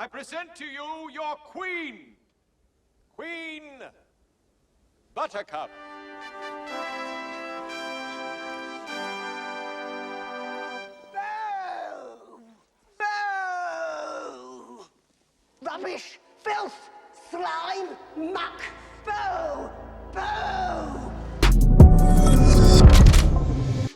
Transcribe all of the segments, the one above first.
I present to you your queen, Queen Buttercup. Boo! Boo! Rubbish, filth, slime, muck. Boo! Boo!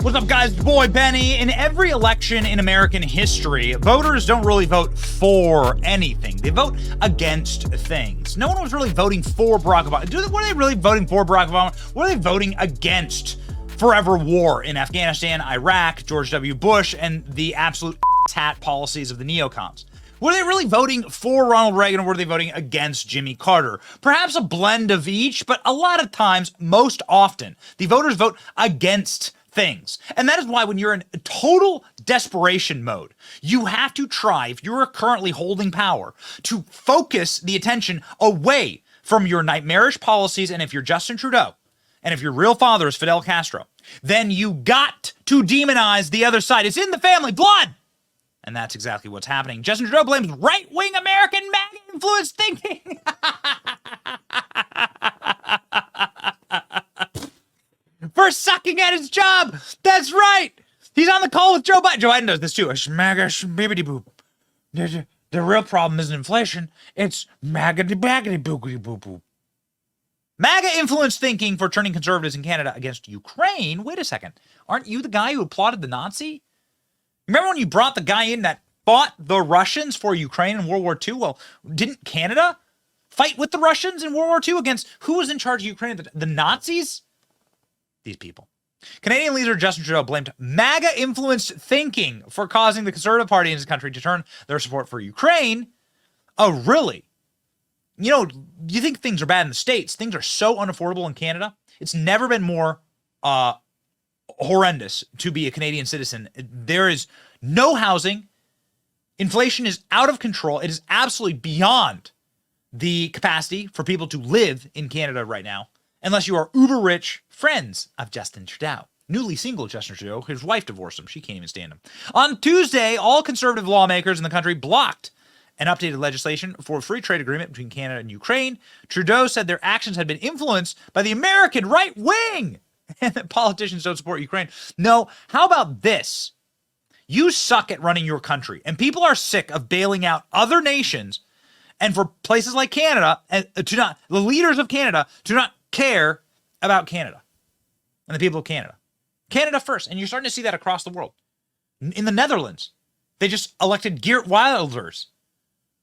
What's up, guys? It's your boy Benny. In every election in American history, voters don't really vote for anything. They vote against things. No one was really voting for Barack Obama. Were they really voting for Barack Obama? Were they voting against forever war in Afghanistan, Iraq, George W. Bush, and the absolute hat policies of the neocons? Were they really voting for Ronald Reagan, or were they voting against Jimmy Carter? Perhaps a blend of each, but a lot of times, most often, the voters vote against things. And that is why when you're in total desperation mode, you have to try, if you're currently holding power, to focus the attention away from your nightmarish policies. And if you're Justin Trudeau, and if your real father is Fidel Castro, then you got to demonize the other side. It's in the family blood. And that's exactly what's happening. Justin Trudeau blames right-wing American MAGA influence thinking. For sucking at his job. That's right. He's on the call with Joe Biden. Joe Biden does this too. MAGA bibbity boop. The real problem isn't inflation. It's MAGA baggity boogity boop boop. MAGA influence thinking for turning conservatives in Canada against Ukraine. Wait a second. Aren't you the guy who applauded the Nazi? Remember when you brought the guy in that fought the Russians for Ukraine in World War II? Well, didn't Canada fight with the Russians in World War II against who was in charge of Ukraine? The Nazis? These people. Canadian leader Justin Trudeau blamed MAGA-influenced thinking for causing the Conservative Party in his country to turn their support for Ukraine. Oh, really? You know, you think things are bad in the States. Things are so unaffordable in Canada. It's never been more horrendous to be a Canadian citizen. There is no housing. Inflation is out of control. It is absolutely beyond the capacity for people to live in Canada right now, unless you are uber rich friends of Justin Trudeau. Newly single Justin Trudeau, his wife divorced him. She can't even stand him. On Tuesday, all conservative lawmakers in the country blocked an updated legislation for a free trade agreement between Canada and Ukraine. Trudeau said their actions had been influenced by the American right wing and that politicians don't support Ukraine. No, how about this? You suck at running your country, and people are sick of bailing out other nations, and for places like Canada, the leaders of Canada do not care about Canada and the people of Canada. Canada first. And you're starting to see that across the world. In the Netherlands, they just elected Geert Wilders,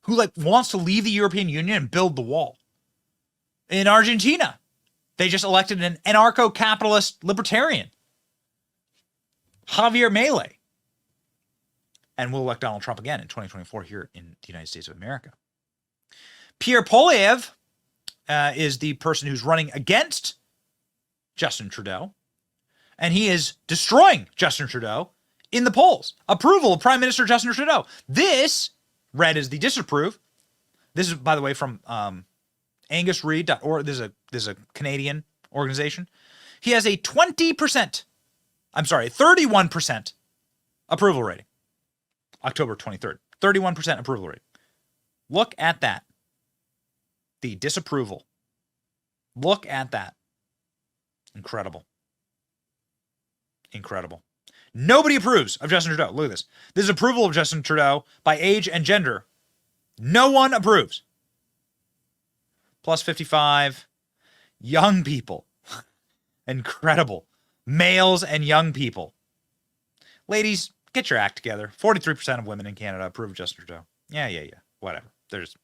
who wants to leave the European Union and build the wall. In Argentina, they just elected an anarcho-capitalist libertarian, Javier Milei. And we'll elect Donald Trump again in 2024 here in the United States of America. Pierre Poilievre is the person who's running against Justin Trudeau, and he is destroying Justin Trudeau in the polls. Approval of Prime Minister Justin Trudeau. This, read as the disapprove. This is, by the way, from AngusReid.org. This is a Canadian organization. He has a 31% approval rating. October 23rd. 31% approval rating. Look at that. The disapproval. Look at that. Incredible. Incredible. Nobody approves of Justin Trudeau. Look at this. This is approval of Justin Trudeau by age and gender. No one approves. Plus 55. Young people. Incredible. Males and young people. Ladies, get your act together. 43% of women in Canada approve of Justin Trudeau. Yeah. Whatever. They're just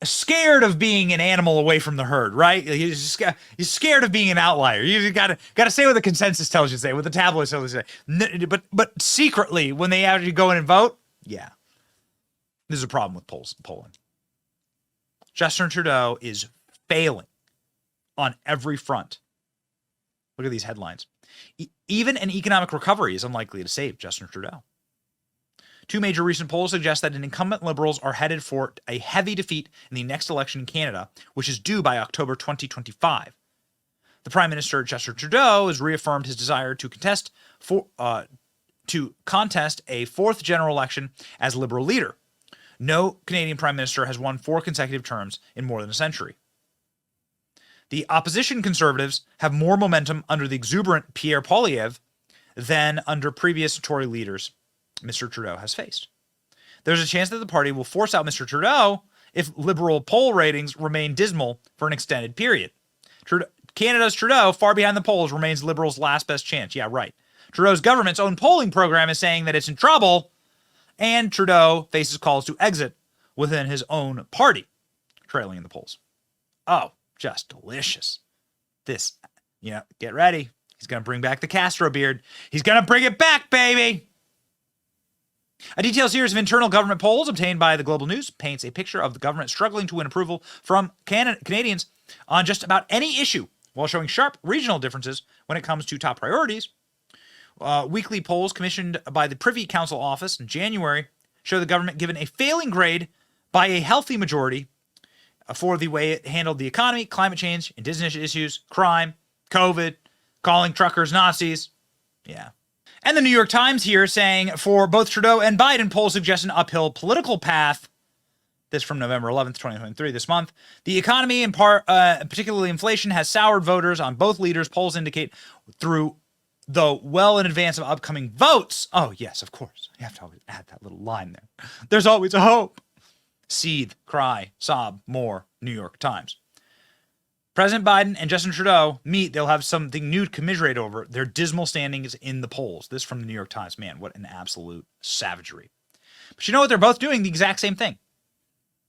scared of being an animal away from the herd, right? You're scared of being an outlier. You gotta say what the consensus tells you to say, what the tabloids tell you to say. But secretly, when they actually go in and vote, yeah, this is a problem with polling. Justin Trudeau is failing on every front. Look at these headlines. Even an economic recovery is unlikely to save Justin Trudeau. Two major recent polls suggest that incumbent Liberals are headed for a heavy defeat in the next election in Canada, which is due by October 2025. The Prime Minister, Justin Trudeau, has reaffirmed his desire to contest to contest a fourth general election as Liberal leader. No Canadian Prime Minister has won 4 consecutive terms in more than a century. The opposition Conservatives have more momentum under the exuberant Pierre Poilievre than under previous Tory leaders Mr. Trudeau has faced. There's a chance that the party will force out Mr. Trudeau if Liberal poll ratings remain dismal for an extended period. Canada's Trudeau, far behind the polls, remains Liberals' last best chance. Yeah, right. Trudeau's government's own polling program is saying that it's in trouble, and Trudeau faces calls to exit within his own party, trailing in the polls. Oh, just delicious. This, get ready. He's going to bring back the Castro beard. He's going to bring it back, baby. A detailed series of internal government polls obtained by the Global News paints a picture of the government struggling to win approval from Canadians on just about any issue, while showing sharp regional differences when it comes to top priorities. Weekly polls commissioned by the Privy Council office in January show the government given a failing grade by a healthy majority for the way it handled the economy, climate change, indigenous issues, crime, COVID, calling truckers Nazis. Yeah. And the New York Times here saying for both Trudeau and Biden, polls suggest an uphill political path. This from November 11th, 2023, this month. The economy, in part, particularly inflation, has soured voters on both leaders. Polls indicate through, though well in advance of upcoming votes. Oh, yes, of course. You have to always add that little line there. There's always a hope. Seethe, cry, sob, more. New York Times. President Biden and Justin Trudeau meet. They'll have something new to commiserate over. Their dismal standings in the polls. This from the New York Times. Man, what an absolute savagery. But you know what? They're both doing the exact same thing.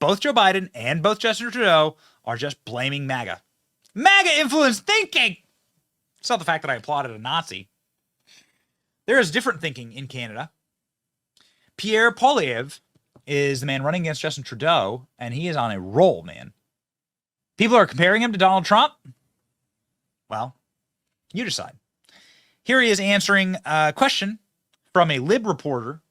Both Joe Biden and both Justin Trudeau are just blaming MAGA. MAGA-influenced thinking! It's not the fact that I applauded a Nazi. There is different thinking in Canada. Pierre Poilievre is the man running against Justin Trudeau, and he is on a roll, man. People are comparing him to Donald Trump. Well, you decide. Here he is answering a question from a Lib reporter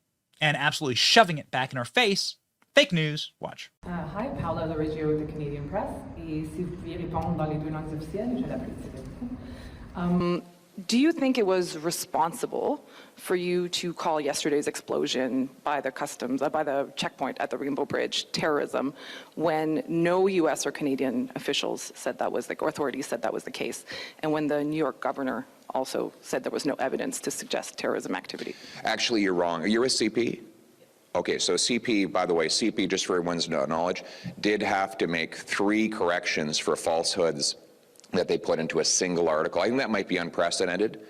and absolutely shoving it back in our face. Fake news. Watch. Hi, Paula Loregio with the Canadian Press. Et si vous pouviez répondre dans les 2 langues officielles, je l'apprécierais. Do you think it was responsible for you to call yesterday's explosion by the customs, by the checkpoint at the Rainbow Bridge, terrorism, when no U.S. or Canadian officials said that was or authorities said that was the case, and when the New York governor also said there was no evidence to suggest terrorism activity? Actually, you're wrong. You're a CP? Okay, so CP, by the way, CP, just for everyone's knowledge, did have to make 3 corrections for falsehoods that they put into a single article. I think that might be unprecedented.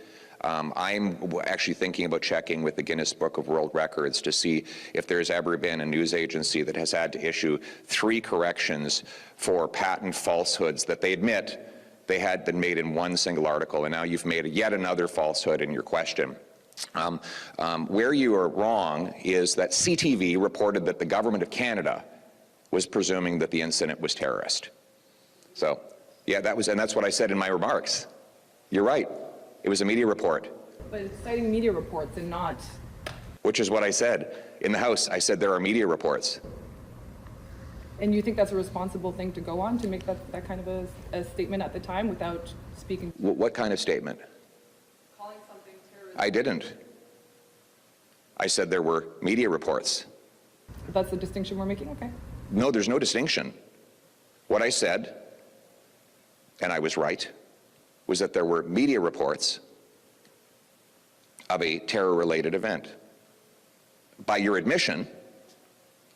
I'm actually thinking about checking with the Guinness Book of World Records to see if there's ever been a news agency that has had to issue 3 corrections for patent falsehoods that they admit they had been made in one single article, and now you've made yet another falsehood in your question. Where you are wrong is that CTV reported that the government of Canada was presuming that the incident was terrorist. So, yeah, that's what I said in my remarks. You're right. It was a media report. But it's citing media reports and not... Which is what I said. In the House, I said there are media reports. And you think that's a responsible thing to go on, to make that kind of a statement at the time without speaking? What kind of statement? Calling something terrorist. I didn't. I said there were media reports. That's the distinction we're making? Okay. No, there's no distinction. What I said, and I was right, was that there were media reports of a terror-related event. By your admission,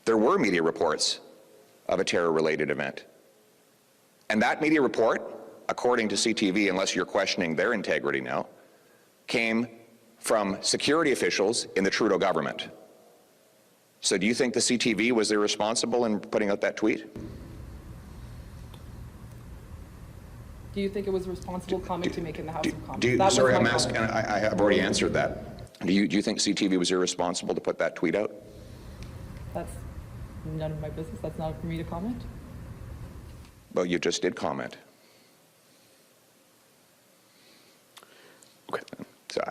there were media reports of a terror-related event. And that media report, according to CTV, unless you're questioning their integrity now, came from security officials in the Trudeau government. So do you think the CTV was irresponsible in putting out that tweet? Do you think it was a responsible comment to make in the House of Commons? Sorry, I'm asking, I have already answered that. Do you think CTV was irresponsible to put that tweet out? That's none of my business. That's not for me to comment. Well, you just did comment. Okay. So,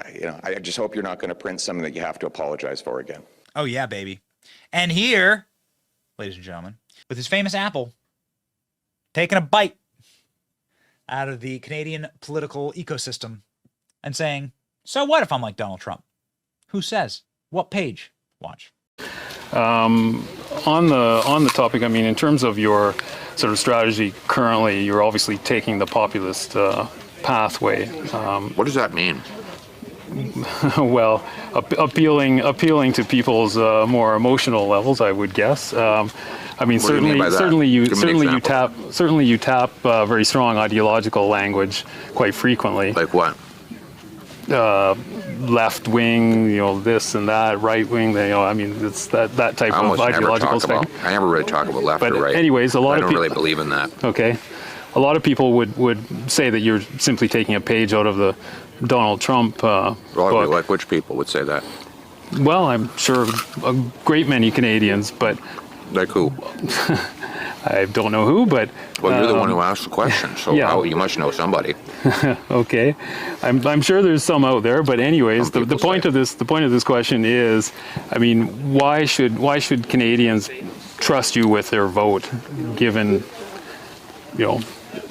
I just hope you're not going to print something that you have to apologize for again. Oh, yeah, baby. And here, ladies and gentlemen, with his famous apple, taking a bite out of the Canadian political ecosystem and saying, so what if I'm like Donald Trump? Who says? What page? Watch. On the topic, I mean, in terms of your sort of strategy currently, you're obviously taking the populist pathway. What does that mean? Well, appealing to people's more emotional levels, I would guess. I mean, What do you mean by that? certainly you Give me an tap very strong ideological language quite frequently. Like what? Left wing, this and that, right wing. I mean, it's that type I of almost never ideological talk about. spectrum. I never really talk about left But or right. anyways, a lot I of don't people really believe in that. Okay, a lot of people would say that you're simply taking a page out of the Donald Trump book. Like which people would say that? Well, I'm sure a great many Canadians, but Like who? I don't know who. But Well, you're the one who asked the question, so yeah. you must know somebody. Okay, I'm sure there's some out there. But anyways, Some the people point say. of this question is, I mean, why should Canadians trust you with their vote, given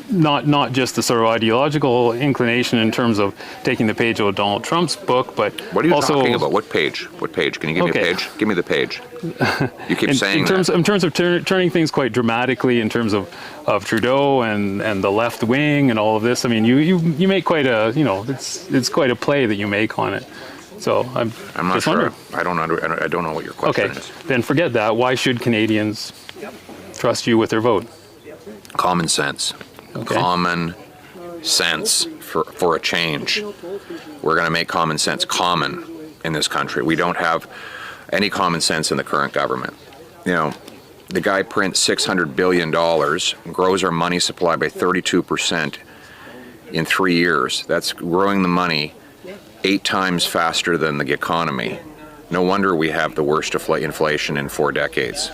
not just the sort of ideological inclination in terms of taking the page out of Donald Trump's book, but What are you also talking about? What page? What page? Can you give me a Okay. page? Give me the page. You keep saying in terms of turning things quite dramatically in terms of Trudeau and the left wing and all of this. I mean, you make quite a it's quite a play that you make on it. So I'm I'm not just sure. wondering. I don't know what your question Okay, is. then forget that. Why should Canadians trust you with their vote? Common sense. Okay. Common sense for a change. We're going to make common sense common in this country. We don't have any common sense in the current government. The guy prints $600 billion, grows our money supply by 32% in 3 years. That's growing the money 8 times faster than the economy. No wonder we have the worst inflation in 4 decades.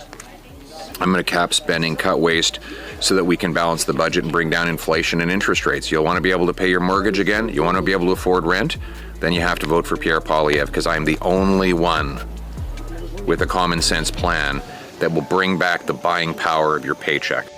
I'm going to cap spending, cut waste, so that we can balance the budget and bring down inflation and interest rates. You'll want to be able to pay your mortgage again? You want to be able to afford rent? Then you have to vote for Pierre Poilievre, because I'm the only one with a common sense plan that will bring back the buying power of your paycheck.